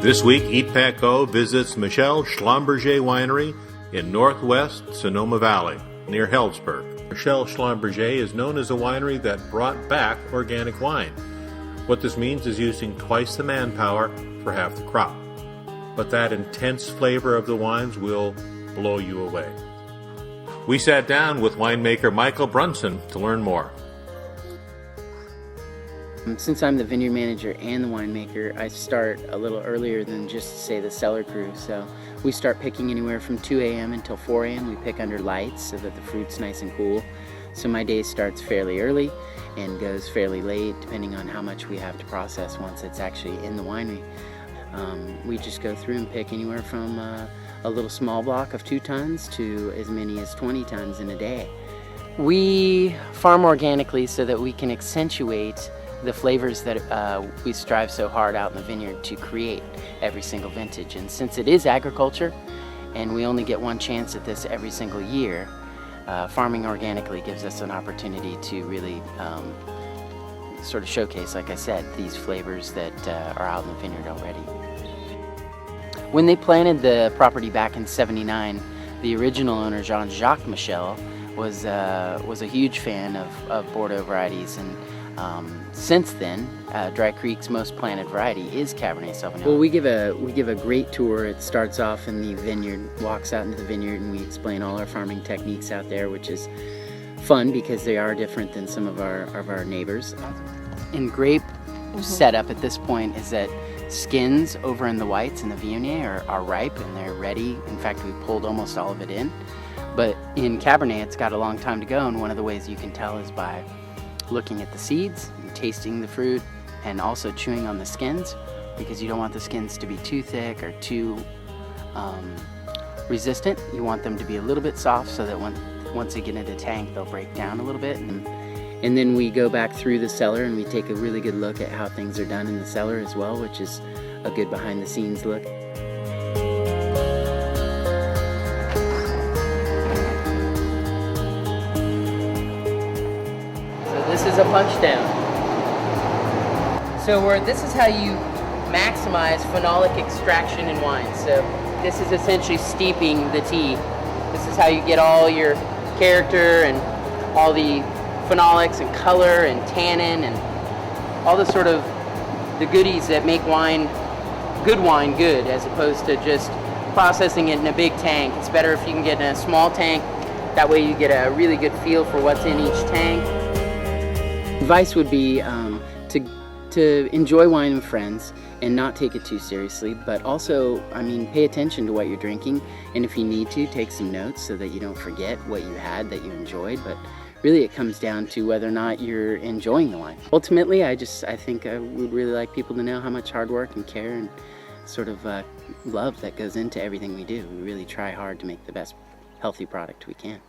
This week, Eat Pat Go visits Michel Schlumberger Winery in northwest Sonoma Valley, near Healdsburg. Michel Schlumberger is known as a winery that brought back organic wine. What this means is using twice the manpower for half the crop. But that intense flavor of the wines will blow you away. We sat down with winemaker Michael Brunson to learn more. Since I'm the vineyard manager and the winemaker, I start a little earlier than just, say, the cellar crew. So we start picking anywhere from 2 a.m. until 4 a.m. We pick under lights so that the fruit's nice and cool. So my day starts fairly early and goes fairly late, depending on how much we have to process once it's actually in the winery. We just go through and pick anywhere from a little small block of 2 tons to as many as 20 tons in a day. We farm organically so that we can accentuate the flavors that we strive so hard out in the vineyard to create every single vintage. And since it is agriculture and we only get one chance at this every single year, farming organically gives us an opportunity to really sort of showcase, like I said, these flavors that are out in the vineyard already. When they planted the property back in '79, the original owner, Jean-Jacques Michel, was a huge fan of Bordeaux varieties, and since then, Dry Creek's most planted variety is Cabernet Sauvignon. Well, we give a great tour. It starts off in the vineyard, walks out into the vineyard, and we explain all our farming techniques out there, which is fun because they are different than some of our neighbors. In grape setup at this point is that skins over in the whites in the Viognier are ripe and they're ready. In fact, we pulled almost all of it in. But in Cabernet, it's got a long time to go, and one of the ways you can tell is by looking at the seeds, and tasting the fruit, and also chewing on the skins, because you don't want the skins to be too thick or too resistant. You want them to be a little bit soft so that once they get into the tank, they'll break down a little bit. And then we go back through the cellar and we take a really good look at how things are done in the cellar as well, which is a good behind the scenes look. This is a punch down. So this is how you maximize phenolic extraction in wine. So this is essentially steeping the tea. This is how you get all your character and all the phenolics and color and tannin and all the sort of the goodies that make wine good, as opposed to just processing it in a big tank. It's better if you can get in a small tank. That way you get a really good feel for what's in each tank. Advice would be to enjoy wine with friends and not take it too seriously, but also, pay attention to what you're drinking, and if you need to, take some notes so that you don't forget what you had that you enjoyed. But really it comes down to whether or not you're enjoying the wine. Ultimately, I think I would really like people to know how much hard work and care and sort of love that goes into everything we do. We really try hard to make the best healthy product we can.